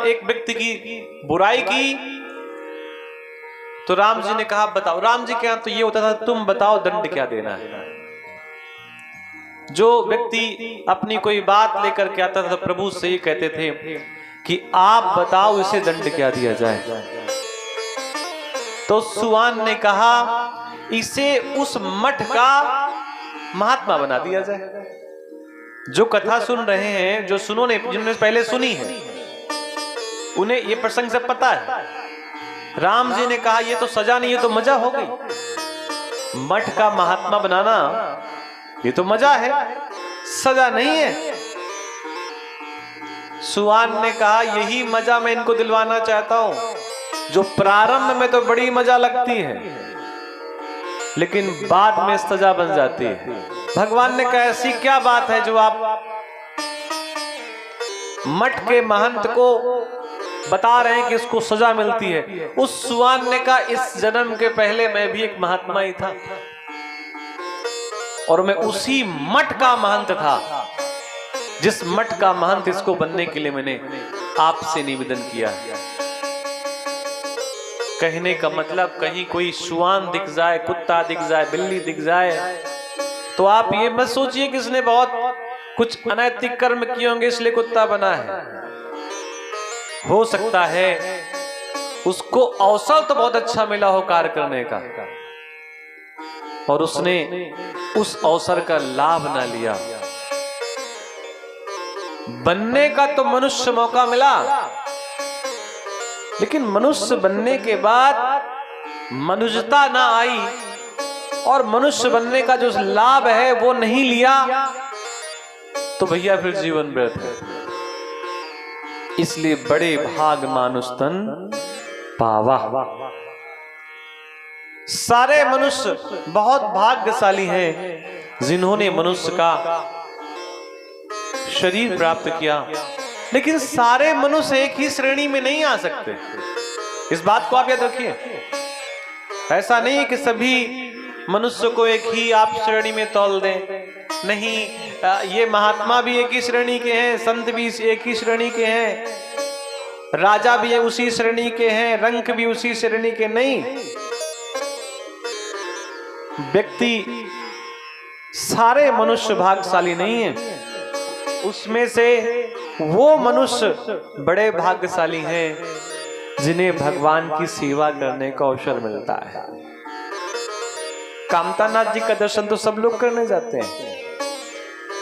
एक व्यक्ति की बुराई की तो राम जी ने कहा बताओ। राम जी के यहाँ तो ये होता था, तुम बताओ दंड क्या देना है। जो व्यक्ति अपनी कोई बात लेकर के आता था तो प्रभु से ही कहते थे कि आप बताओ इसे दंड क्या दिया जाए। तो सुवान ने कहा इसे उस मठ का महात्मा बना दिया जाए। जो कथा सुन रहे हैं, जो जिन्होंने पहले सुनी है, उन्हें ये प्रसंग सब पता है। राम जी ने कहा ये तो सजा नहीं, ये तो मजा हो गई। मठ का महात्मा बनाना ये तो मजा है, सजा नहीं है। सुवान ने कहा यही मजा मैं इनको दिलवाना चाहता हूं। जो प्रारंभ में तो बड़ी मजा लगती है लेकिन बाद में सजा बन जाती है। भगवान ने कहा ऐसी क्या बात है जो आप मठ के महंत को बता रहे हैं कि इसको सजा मिलती है। उस सुवान ने कहा इस जन्म के पहले मैं भी एक महात्मा ही था और मैं उसी मठ का महंत था जिस मठ का महंत इसको बनने के लिए मैंने आपसे निवेदन किया। कहने का मतलब कहीं कोई सुवान दिख जाए, कुत्ता दिख जाए, बिल्ली दिख जाए तो आप ये मत सोचिए कि इसने बहुत कुछ अनैतिक कर्म किए होंगे इसलिए कुत्ता बना है। हो सकता है उसको अवसर तो बहुत अच्छा मिला हो कार्य करने का और उसने उस अवसर का लाभ ना लिया। बनने का तो मनुष्य मौका मिला लेकिन मनुष्य बनने के बाद मनुष्यता ना आई और मनुष्य बनने का जो लाभ है वो नहीं लिया तो भैया फिर जीवन व्यर्थ है। इसलिए बड़े भाग मानुष तन पावा। सारे मनुष्य बहुत भाग्यशाली हैं जिन्होंने मनुष्य का शरीर प्राप्त किया, लेकिन सारे मनुष्य एक ही श्रेणी में नहीं आ सकते। इस बात को आप याद रखिए। ऐसा नहीं है कि सभी मनुष्य को एक ही आप श्रेणी में तौल दें। नहीं, ये महात्मा भी एक ही श्रेणी के हैं, संत भी एक ही श्रेणी के हैं, राजा भी उसी श्रेणी के हैं, रंक भी उसी श्रेणी के नहीं। व्यक्ति सारे मनुष्य भाग्यशाली नहीं है। उसमें से वो मनुष्य बड़े भाग्यशाली हैं जिन्हें भगवान की सेवा करने का अवसर मिलता है। कामतानाथ जी का दर्शन तो सब लोग करने जाते हैं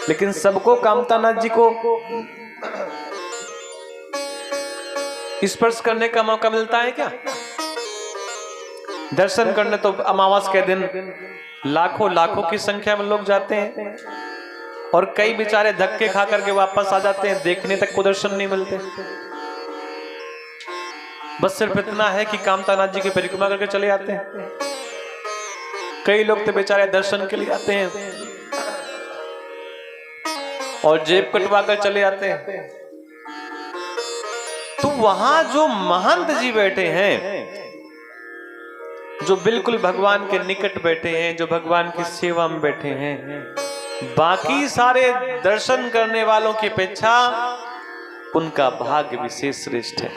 लेकिन सबको कामतानाथ जी को स्पर्श करने का मौका मिलता है क्या? दर्शन करने तो अमावस के दिन लाखों लाखों की संख्या में लोग जाते हैं और कई बेचारे धक्के खा करके वापस आ जाते हैं, देखने तक को दर्शन नहीं मिलते। बस सिर्फ इतना है कि कामतानाथ जी की परिक्रमा करके चले आते हैं। कई लोग तो बेचारे दर्शन के लिए आते हैं और जेब कटवा कर चले आते हैं। तो वहां जो महंत जी बैठे हैं, जो बिल्कुल भगवान के निकट बैठे हैं, जो भगवान की सेवा में बैठे हैं, बाकी सारे दर्शन करने वालों की अपेक्षा उनका भाग्य विशेष श्रेष्ठ है।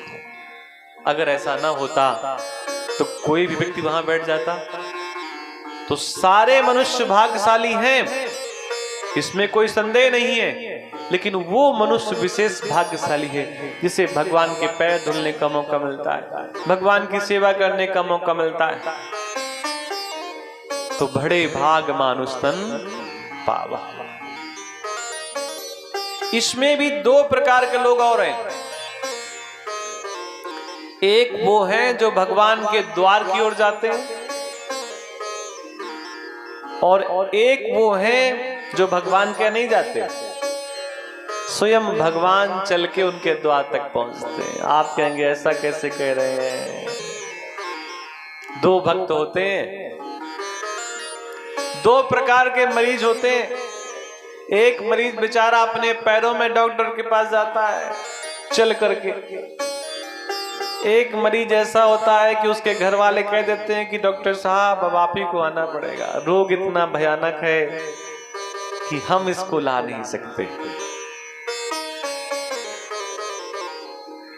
अगर ऐसा ना होता तो कोई भी व्यक्ति वहां बैठ जाता। तो सारे मनुष्य भाग्यशाली हैं, इसमें कोई संदेह नहीं है, लेकिन वो मनुष्य विशेष भाग्यशाली है जिसे भगवान के पैर धुलने का मौका मिलता है, भगवान की सेवा करने का मौका मिलता है। तो बड़े भाग मानुष तन पावा। इसमें भी दो प्रकार के लोग और हैं। एक वो हैं जो भगवान के द्वार की ओर जाते हैं और एक वो हैं जो भगवान के नहीं जाते, स्वयं भगवान चल के उनके द्वार तक पहुंचते हैं। आप कहेंगे ऐसा कैसे कह रहे हैं? दो भक्त होते हैं, दो प्रकार के मरीज होते हैं। एक मरीज बेचारा अपने पैरों में डॉक्टर के पास जाता है चल करके। एक मरीज ऐसा होता है कि उसके घर वाले कह देते हैं कि डॉक्टर साहब अब आप ही को आना पड़ेगा, रोग इतना भयानक है कि हम इसको ला नहीं सकते।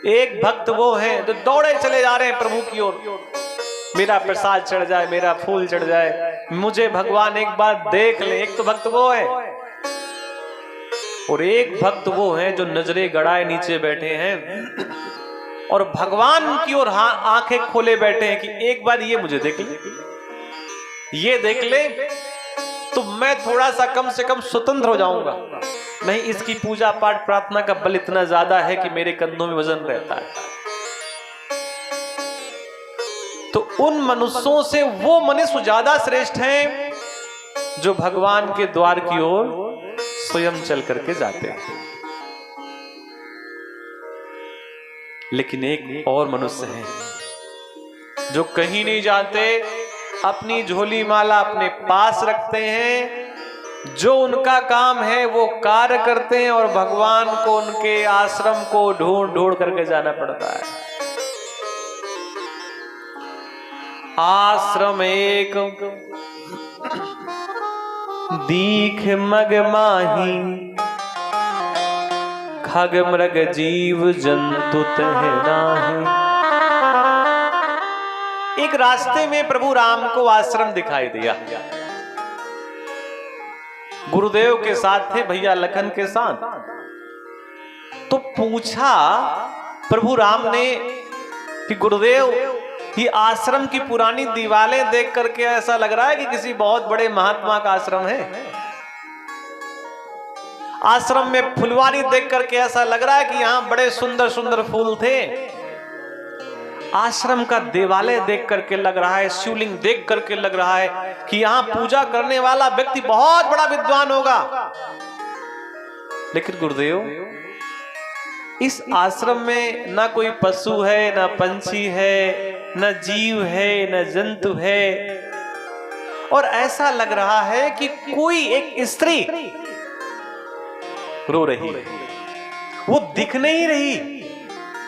एक भक्त वो है जो दौड़े चले जा रहे हैं प्रभु की ओर, मेरा प्रसाद चढ़ जाए, मेरा फूल चढ़ जाए, मुझे भगवान एक बार देख ले। एक तो भक्त वो है, और एक भक्त वो है जो नजरें गड़ाए नीचे बैठे हैं और भगवान की ओर आंखें खोले बैठे हैं कि एक बार ये मुझे देख ले, ये देख ले तो मैं थोड़ा सा कम से कम स्वतंत्र हो जाऊंगा। नहीं, इसकी पूजा पाठ प्रार्थना का बल इतना ज्यादा है कि मेरे कंधों में वजन रहता है। तो उन मनुष्यों से वो मनुष्य ज्यादा श्रेष्ठ हैं जो भगवान के द्वार की ओर स्वयं चल करके जाते हैं। लेकिन एक और मनुष्य है जो कहीं नहीं जाते, अपनी झोली माला अपने पास रखते हैं, जो उनका काम है वो कार्य करते हैं और भगवान को उनके आश्रम को ढूंढ ढूंढ करके जाना पड़ता है। आश्रम एक दीख मग माही, खग मृग जीव जंतु तह नाही। एक रास्ते में प्रभु राम को आश्रम दिखाई दिया, गुरुदेव के साथ थे, भैया लखन के साथ। तो पूछा प्रभु राम ने कि गुरुदेव, ये आश्रम की पुरानी दीवारें देख करके ऐसा लग रहा है कि किसी बहुत बड़े महात्मा का आश्रम है। आश्रम में फुलवारी देख करके ऐसा लग रहा है कि यहां बड़े सुंदर सुंदर फूल थे। आश्रम का देवालय देख करके लग रहा है, शिवलिंग देख करके लग रहा है कि यहां पूजा करने वाला व्यक्ति बहुत बड़ा विद्वान होगा। लेकिन गुरुदेव, इस आश्रम में ना कोई पशु है, ना पंछी है, न जीव है, न जंतु है, और ऐसा लग रहा है कि कोई एक स्त्री रो रही है। वो दिख नहीं रही,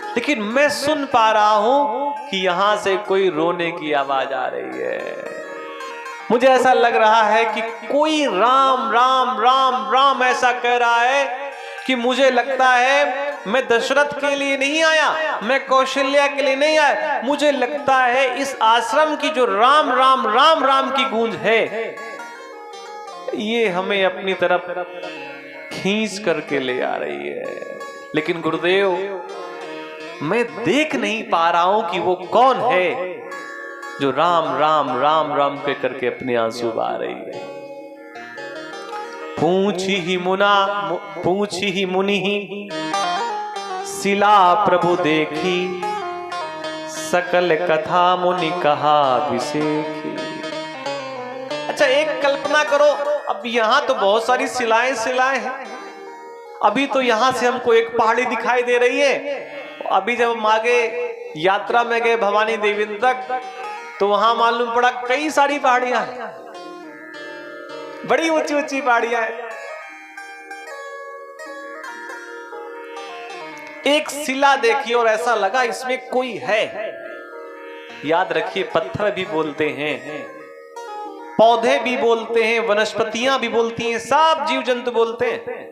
लेकिन मैं सुन पा रहा हूं कि यहां से कोई रोने की आवाज आ रही है। मुझे ऐसा लग रहा है कि कोई राम राम राम राम ऐसा कह रहा है कि मुझे लगता है मैं दशरथ के लिए नहीं आया, मैं कौशल्या के लिए नहीं आया। मुझे लगता है इस आश्रम की जो राम राम राम राम की गूंज है, ये हमें अपनी तरफ खींच करके ले आ रही है। लेकिन गुरुदेव, मैं देख नहीं पा रहा हूं कि वो कौन है जो राम राम राम राम कह करके अपने आंसू बहा रही है। पूछी ही मुनि शिला प्रभु देखी, सकल कथा मुनि कहा विसेखी। अच्छा, एक कल्पना करो, अब यहां तो बहुत सारी शिलाएं हैं। अभी तो यहां से हमको एक पहाड़ी दिखाई दे रही है। अभी जब हम आगे यात्रा में गए भवानी देवी तक, तो वहां मालूम पड़ा कई सारी पहाड़ियां हैं, बड़ी ऊंची ऊंची पहाड़ियां हैं। एक शिला देखी और ऐसा लगा इसमें कोई है। याद रखिए, पत्थर भी बोलते हैं, पौधे भी बोलते हैं, वनस्पतियां भी बोलती हैं, सब जीव जंतु बोलते हैं।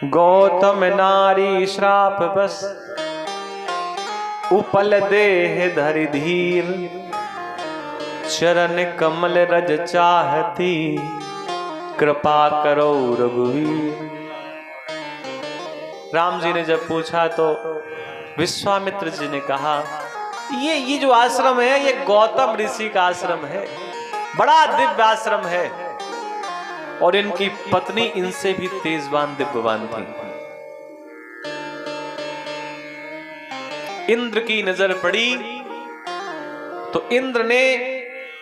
गौतम नारी श्राप बस, उपल देह धरि धीर, चरण कमल रज चाहती, कृपा करो रघुवीर। राम जी ने जब पूछा तो विश्वामित्र जी ने कहा, ये जो आश्रम है, ये गौतम ऋषि का आश्रम है, बड़ा दिव्य आश्रम है, और इनकी पत्नी इनसे भी तेजवान दिव्यवान थी। इंद्र की नजर पड़ी तो इंद्र ने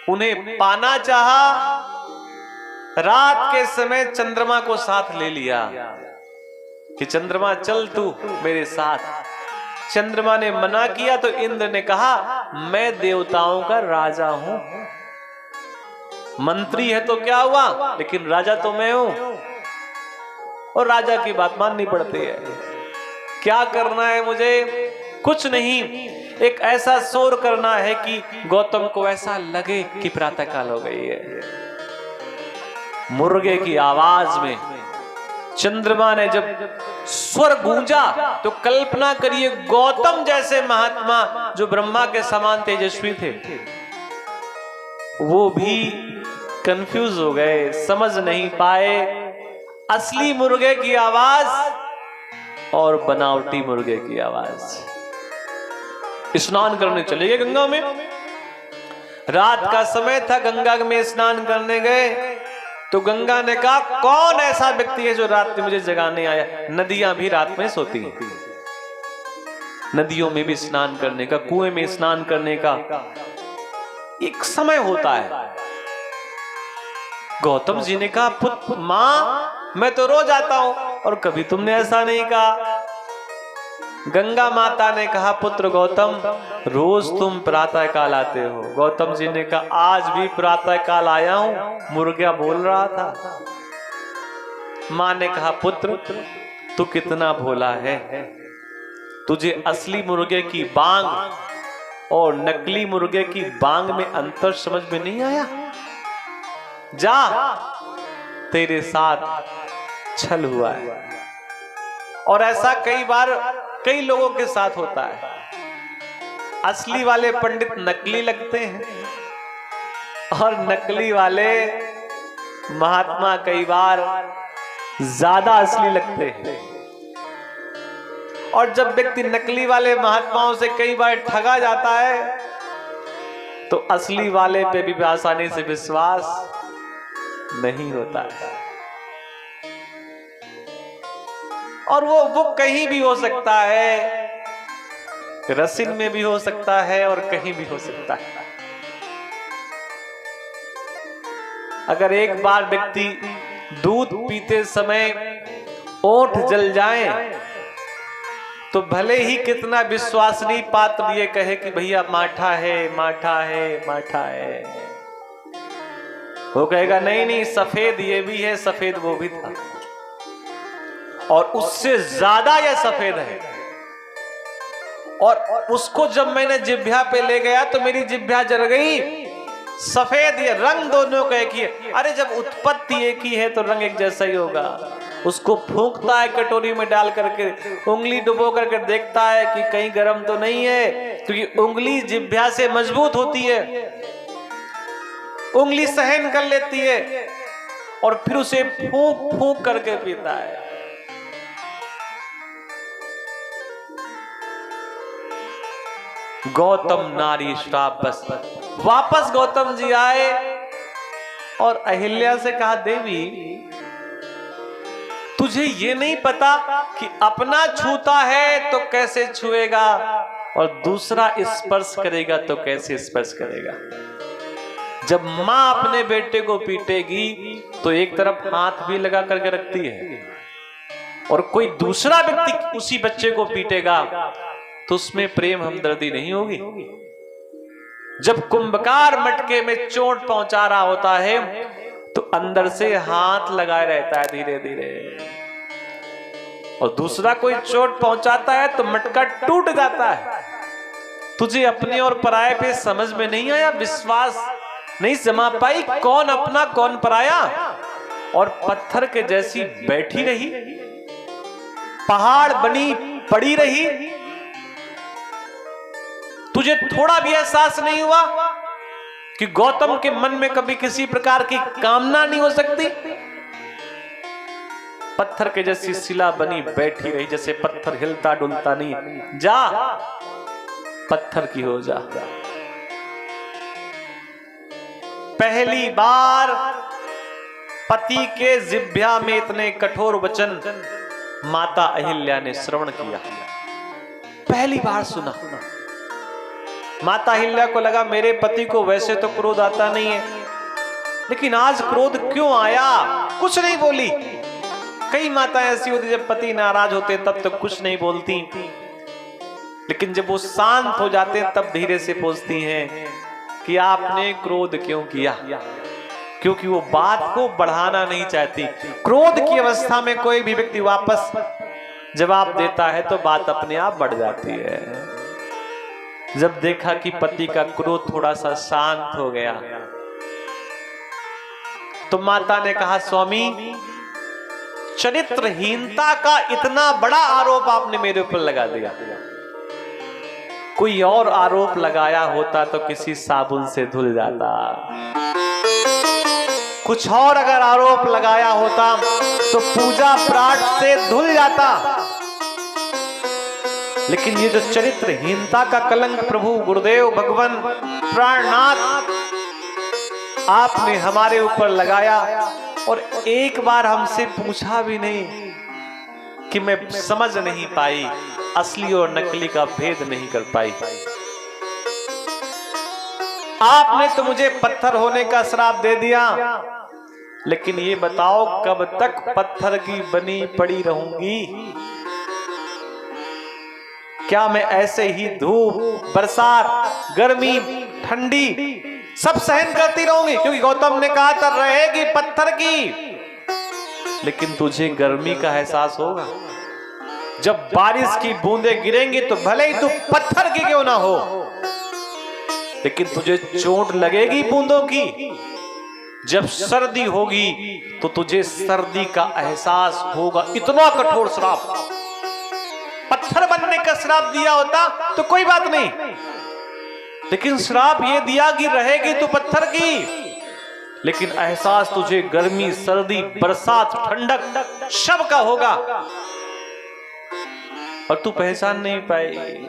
उन्हें पाना चाहा। रात के समय चंद्रमा को साथ ले लिया कि चंद्रमा चल तू मेरे साथ। चंद्रमा ने मना किया तो इंद्र ने कहा, मैं देवताओं का राजा हूं, मंत्री है तो क्या हुआ, लेकिन राजा तो मैं हूं, और राजा की बात माननी पड़ती है। क्या करना है मुझे? कुछ नहीं, एक ऐसा शोर करना है कि गौतम को ऐसा लगे कि प्रातःकाल हो गई है। मुर्गे की आवाज में चंद्रमा ने जब स्वर गूंजा तो कल्पना करिए गौतम जैसे महात्मा जो ब्रह्मा के समान तेजस्वी थे, वो भी कंफ्यूज हो गए, समझ नहीं पाए असली मुर्गे की आवाज और बनावटी मुर्गे की आवाज। स्नान करने चले गए गंगा में, रात का समय था, गंगा में स्नान करने गए तो गंगा ने कहा कौन ऐसा व्यक्ति है जो रात में मुझे जगाने आया। नदियां भी रात में सोती हैं, नदियों में भी स्नान करने का, कुएं में स्नान करने का एक समय होता है। गौतम जी ने कहा पुत्र मां मैं तो रोज आता हूं और कभी तुमने ऐसा नहीं कहा। गंगा माता ने कहा पुत्र गौतम रोज तुम प्रातः काल आते हो। गौतम जी ने कहा आज भी प्रातः काल आया हूं, मुर्गा बोल रहा था। मां ने कहा पुत्र तू कितना भोला है, तुझे असली मुर्गे की बांग और नकली मुर्गे की बांग में अंतर समझ में नहीं आया। जा तेरे साथ छल हुआ है। और ऐसा कई बार कई लोगों के साथ होता है, असली वाले पंडित नकली लगते हैं और नकली वाले महात्मा कई बार ज्यादा असली लगते हैं। और जब व्यक्ति नकली वाले महात्माओं से कई बार ठगा जाता है तो असली वाले पे भी आसानी से विश्वास नहीं होता है। और वो कहीं भी हो सकता है, रसिन में भी हो सकता है और कहीं भी हो सकता है। अगर एक बार व्यक्ति दूध पीते समय ओंठ जल जाए तो भले ही कितना विश्वसनीय पात्र ये कहे कि भैया माठा है माठा है माठा है, वो कहेगा नहीं नहीं सफेद ये भी है, सफेद वो भी था और उससे ज्यादा यह सफेद है। और उसको जब मैंने जिह्वा पे ले गया तो मेरी जिह्वा जल गई, सफेद ये रंग दोनों का एक ही है। अरे जब उत्पत्ति एक ही है तो रंग एक जैसा ही होगा। उसको फूंकता है कटोरी में डाल करके, उंगली डुबो करके देखता है कि कहीं गर्म तो नहीं है, क्योंकि उंगली जिह्वा से मजबूत होती है, उंगली सहन कर लेती है और फिर उसे फूंक फूंक करके पीता है। गौतम नारी श्राप। बस वापस गौतम जी आए और अहिल्या से कहा देवी तुझे ये नहीं पता कि अपना छूता है तो कैसे छुएगा और दूसरा स्पर्श करेगा तो कैसे स्पर्श करेगा। जब मां अपने बेटे को पीटेगी तो एक तरफ हाथ भी लगा करके रखती है और कोई दूसरा व्यक्ति उसी बच्चे को पीटेगा तो उसमें प्रेम हमदर्दी नहीं होगी। जब कुंभकार मटके में चोट पहुंचा रहा होता है तो अंदर से हाथ लगाए रहता है धीरे धीरे, और दूसरा कोई चोट पहुंचाता है तो मटका टूट जाता है। तुझे अपने और पराये पे समझ में नहीं आया, विश्वास नहीं जमा पाई, कौन अपना कौन पराया, और पत्थर के जैसी बैठी रही, पहाड़ बनी पड़ी रही। तुझे थोड़ा भी एहसास नहीं हुआ कि गौतम के मन में कभी किसी प्रकार की कामना नहीं हो सकती। पत्थर के जैसी शिला बनी बैठी रही, जैसे पत्थर हिलता डुलता नहीं। जा पत्थर की हो जा। पहली बार पति के जिह्वा में इतने कठोर वचन माता अहिल्या ने श्रवण किया, पहली बार सुना। माता अहिल्या को लगा मेरे पति को वैसे तो क्रोध आता नहीं है, लेकिन आज क्रोध क्यों आया। कुछ नहीं बोली। कई माताएं ऐसी होती जब पति नाराज होते तब तक कुछ नहीं बोलती, लेकिन जब वो शांत हो जाते तब धीरे से पूछती हैं कि आपने क्रोध क्यों किया, क्योंकि वो बात को बढ़ाना नहीं चाहती। क्रोध की अवस्था में कोई भी व्यक्ति वापस जवाब देता है तो बात अपने आप बढ़ जाती है। जब देखा कि पति का क्रोध थोड़ा सा शांत हो गया तो माता ने कहा स्वामी चरित्रहीनता का इतना बड़ा आरोप आपने मेरे ऊपर लगा दिया। कोई और आरोप लगाया होता तो किसी साबुन से धुल जाता, कुछ और अगर आरोप लगाया होता तो पूजा पाठ से धुल जाता। लेकिन ये जो चरित्रहीनता का कलंक प्रभु गुरुदेव भगवान प्राणनाथ आपने हमारे ऊपर लगाया, और एक बार हमसे पूछा भी नहीं कि मैं समझ नहीं पाई, असली और नकली का भेद नहीं कर पाई। आपने तो मुझे पत्थर होने का श्राप दे दिया, लेकिन ये बताओ कब तक पत्थर की बनी पड़ी रहूंगी? क्या मैं ऐसे ही धूप, बरसात, गर्मी, ठंडी सब सहन करती रहूंगी? क्योंकि गौतम ने कहा था रहेगी पत्थर की, लेकिन तुझे गर्मी का एहसास होगा। जब बारिश की बूंदें गिरेंगी तो भले ही तू पत्थर की क्यों ना हो, लेकिन तुझे चोट लगेगी बूंदों की। जब सर्दी होगी तो तुझे सर्दी का एहसास होगा। इतना कठोर श्राप, पत्थर बनने का श्राप दिया होता तो कोई बात नहीं, लेकिन श्राप ये दिया कि रहेगी तू पत्थर की, लेकिन एहसास तुझे गर्मी, सर्दी, बरसात, ठंडक सब का होगा, और तू पहचान नहीं पाएगी।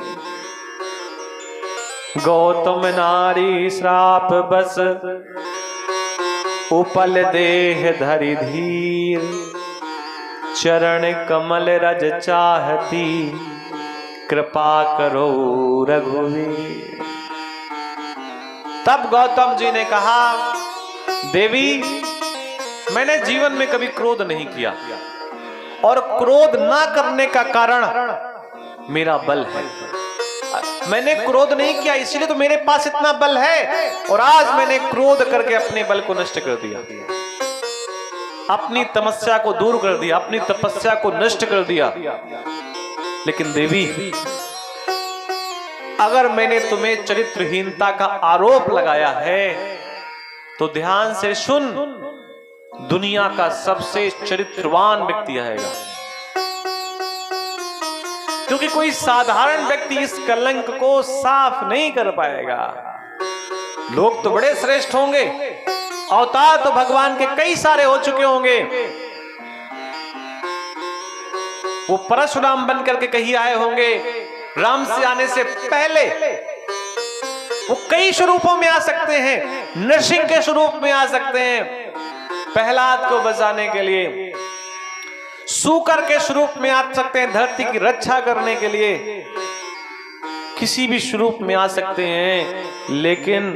गौतम नारी श्राप बस उपल देह धरि धीर, चरण कमल रज चाहती, कृपा करो रघुवीर। तब गौतम जी ने कहा, देवी मैंने जीवन में कभी क्रोध नहीं किया, और क्रोध ना करने का कारण मेरा बल है। मैंने क्रोध नहीं किया इसलिए तो मेरे पास इतना बल है, और आज मैंने क्रोध करके अपने बल को नष्ट कर दिया, अपनी तपस्या को दूर कर दिया, अपनी तपस्या को नष्ट कर दिया। लेकिन देवी अगर मैंने तुम्हें चरित्रहीनता का आरोप लगाया है तो ध्यान से सुन, दुनिया का सबसे चरित्रवान व्यक्ति आएगा, क्योंकि कोई साधारण व्यक्ति इस कलंक को साफ नहीं कर पाएगा। लोग तो बड़े श्रेष्ठ होंगे, अवतार तो भगवान के कई सारे हो चुके होंगे, वो परशुराम बनकर के कहीं आए होंगे, राम से आने से पहले वो कई स्वरूपों में आ सकते हैं, नरसिंह के स्वरूप में आ सकते हैं, प्रहलाद को बचाने के लिए, सूकर के स्वरूप में आ सकते हैं, धरती की रक्षा करने के लिए, किसी भी स्वरूप में आ सकते हैं। लेकिन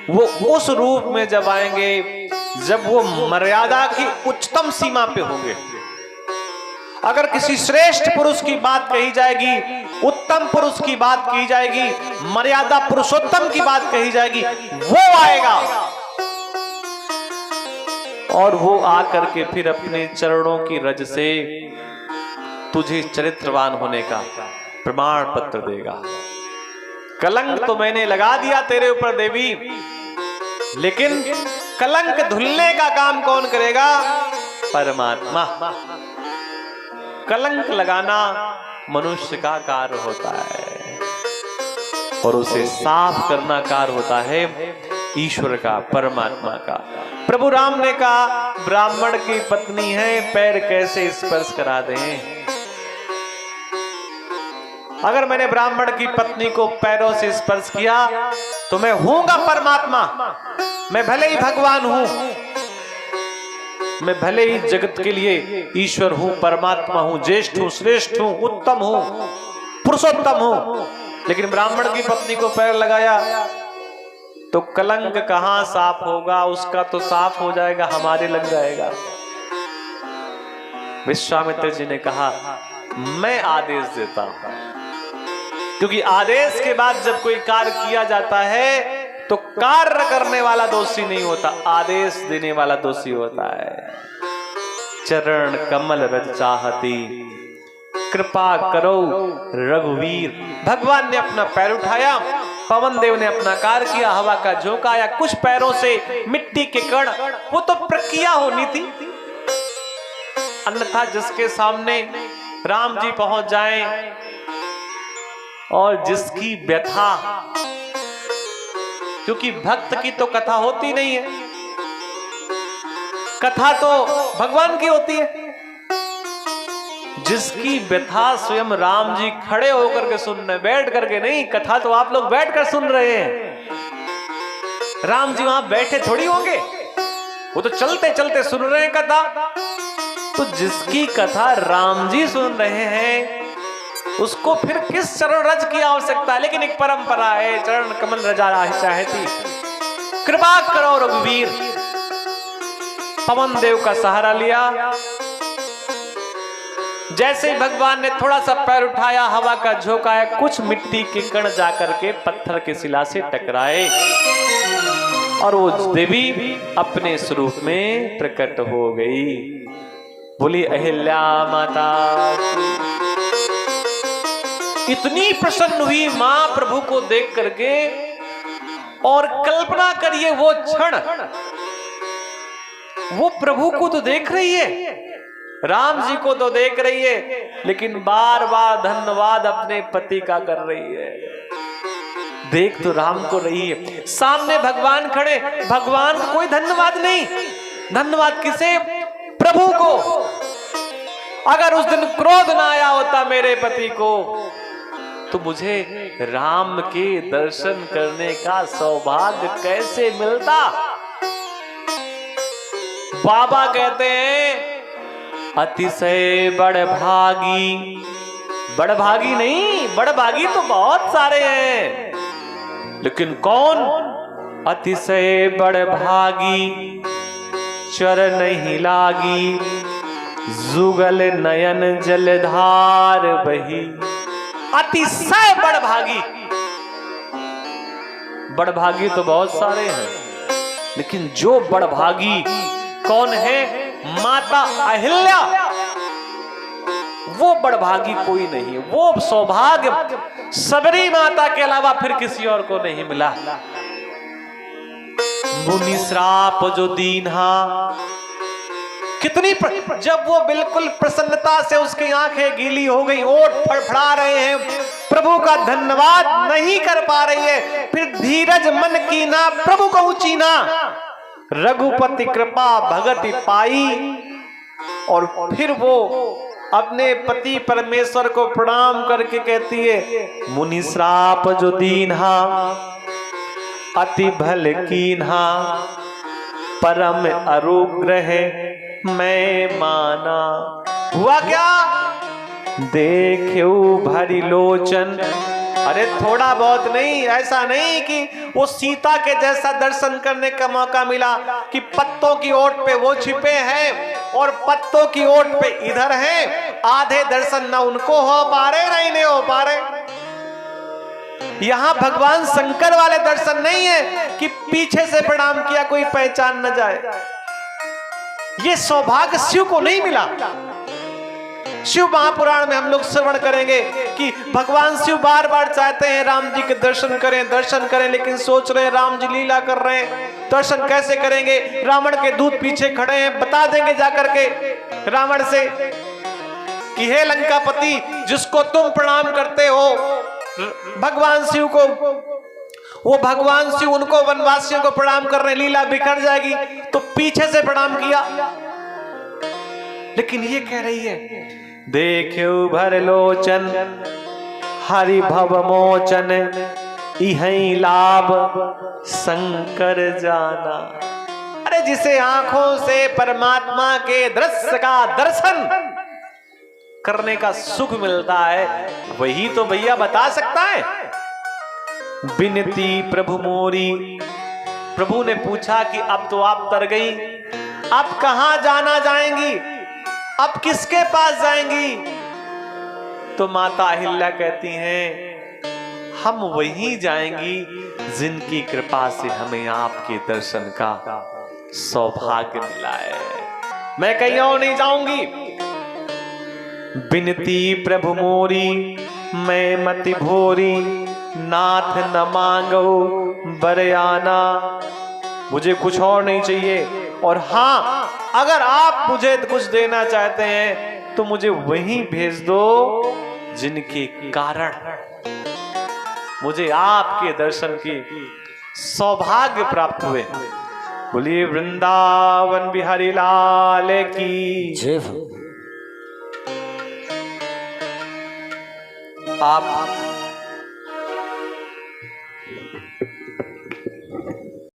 वो उस रूप में जब आएंगे जब वो मर्यादा की उच्चतम सीमा पे होंगे। अगर किसी श्रेष्ठ पुरुष की बात कही जाएगी, उत्तम पुरुष की बात की जाएगी, मर्यादा पुरुषोत्तम की बात कही जाएगी, वो आएगा और वो आकर के फिर अपने चरणों की रज से तुझे चरित्रवान होने का प्रमाण पत्र देगा। कलंक तो मैंने लगा दिया तेरे ऊपर देवी, लेकिन कलंक धुलने का काम कौन करेगा? परमात्मा। कलंक लगाना मनुष्य का कार्य होता है और उसे साफ करना कार्य होता है ईश्वर का, परमात्मा का। प्रभु राम ने कहा ब्राह्मण की पत्नी है, पैर कैसे स्पर्श करा दें? अगर मैंने ब्राह्मण की पत्नी को पैरों से स्पर्श किया तो मैं हूंगा परमात्मा, मैं भले ही भगवान हूं, मैं भले ही जगत के लिए ईश्वर हूं, परमात्मा हूं, ज्येष्ठ हूं, श्रेष्ठ हूं, उत्तम हूं, पुरुषोत्तम हूं, लेकिन ब्राह्मण की पत्नी को पैर लगाया तो कलंक कहां साफ होगा? उसका तो साफ हो जाएगा, हमारे लग जाएगा। विश्वामित्र जी ने कहा मैं आदेश देता हूं, क्योंकि आदेश के बाद जब कोई कार्य किया जाता है तो कार्य करने वाला दोषी नहीं होता, आदेश देने वाला दोषी होता है। चरण कमल रज चाहती, कृपा करो रघुवीर। भगवान ने अपना पैर उठाया, पवन देव ने अपना कार्य किया, हवा का झोंका आया, कुछ पैरों से मिट्टी के कण, वो तो प्रक्रिया होनी थी। अन्यथा जिसके सामने राम जी पहुंच जाएं और जिसकी व्यथा, क्योंकि भक्त की तो कथा होती नहीं है, कथा तो भगवान की होती है, जिसकी व्यथा स्वयं राम जी खड़े होकर के सुन रहे, बैठ करके नहीं, कथा तो आप लोग बैठ कर सुन रहे हैं, राम जी वहां बैठे थोड़ी होंगे, वो तो चलते चलते सुन रहे हैं कथा। तो जिसकी कथा राम जी सुन रहे हैं उसको फिर किस चरण रज की आवश्यकता है। लेकिन एक परंपरा है, चरण कमल रजा चाहती, कृपा करो रघुवीर। पवन देव का सहारा लिया, जैसे ही भगवान ने थोड़ा सा पैर उठाया, हवा का झोंका है, कुछ मिट्टी के कण जाकर के पत्थर की शिला से टकराए और वो देवी अपने स्वरूप में प्रकट हो गई। बोली अहिल्या माता। इतनी प्रसन्न हुई मां प्रभु को देख करके, और कल्पना करिए वो क्षण, वो प्रभु को तो देख रही है, राम जी को तो देख रही है, लेकिन बार बार धन्यवाद अपने पति का कर रही है। देख तो राम को रही है, सामने भगवान खड़े, भगवान को कोई धन्यवाद नहीं। धन्यवाद किसे? प्रभु को। अगर उस दिन क्रोध ना आया होता मेरे पति को, तो मुझे राम के दर्शन करने का सौभाग्य कैसे मिलता। बाबा कहते हैं अतिशय बड़भागी, बड़भागी नहीं, बड़भागी तो बहुत सारे हैं, लेकिन कौन? अतिशय बड़भागी, चरण ही लागी, जुगल नयन जलधार बही। अतिशय बड़भागी, बड़भागी तो बहुत सारे हैं, लेकिन जो बड़भागी कौन है? माता अहिल्या। वो बड़भागी कोई नहीं है, वो सौभाग्य सबरी माता के अलावा फिर किसी और को नहीं मिला। मुनि श्राप जो दीन्हा, कितनी जब वो बिल्कुल प्रसन्नता से उसकी आंखें गीली हो गई, ओठ फड़फड़ा रहे हैं, प्रभु का धन्यवाद नहीं कर पा रही है, फिर धीरज मन की ना प्रभु को उचीना, रघुपति कृपा भगति पाई, और फिर वो अपने पति परमेश्वर को प्रणाम करके कहती है मुनि श्राप जो दीन्हा, अति भल कीन्हा, परम अनुग्रह मैं माना। हुआ क्या? देखो भरी लोचन। अरे थोड़ा बहुत नहीं, ऐसा नहीं कि वो सीता के जैसा दर्शन करने का मौका मिला कि पत्तों की ओट पे वो छिपे हैं और पत्तों की ओट पे इधर हैं, आधे दर्शन ना उनको हो पा रहे ना इन्हें हो पा रहे। यहां भगवान शंकर वाले दर्शन नहीं है कि पीछे से प्रणाम किया कोई पहचान न जाए। ये सौभाग्य शिव को नहीं मिला। शिव महापुराण में हम लोग श्रवण करेंगे कि भगवान शिव बार बार चाहते हैं राम जी के दर्शन करें, लेकिन सोच रहे हैं राम जी लीला कर रहे हैं, दर्शन कैसे करेंगे? रावण के दूत पीछे खड़े हैं, बता देंगे जाकर के रावण से कि हे लंकापति, जिसको तुम प्रणाम करते हो भगवान शिव को, वो भगवान शिव उनको वनवासियों को प्रणाम कर रहे हैं, लीला बिखर जाएगी। तो पीछे से प्रणाम किया, लेकिन ये कह रही है देखो भर लोचन, हरि भव मोचन, इहै लाभ शंकर जाना। अरे जिसे आंखों से परमात्मा के दृश्य का दर्शन करने का सुख मिलता है, वही तो भैया बता सकता है। बिनती प्रभु मोरी, प्रभु ने पूछा कि अब तो आप तर गई, अब कहां जाना जाएंगी, अब किसके पास जाएंगी? तो माता अहिल्या कहती हैं हम वहीं जाएंगी जिनकी कृपा से हमें आपके दर्शन का सौभाग्य मिला है, मैं कहीं और नहीं जाऊंगी। बिनती प्रभु मोरी, मैं मति भोरी, नाथ न मांगो बरयाना। मुझे कुछ और नहीं चाहिए, और हाँ अगर आप मुझे कुछ देना चाहते हैं तो मुझे वहीं भेज दो जिनके कारण मुझे आपके दर्शन की सौभाग्य प्राप्त हुए। बोलिए वृंदावन बिहारी लाल की जय। आप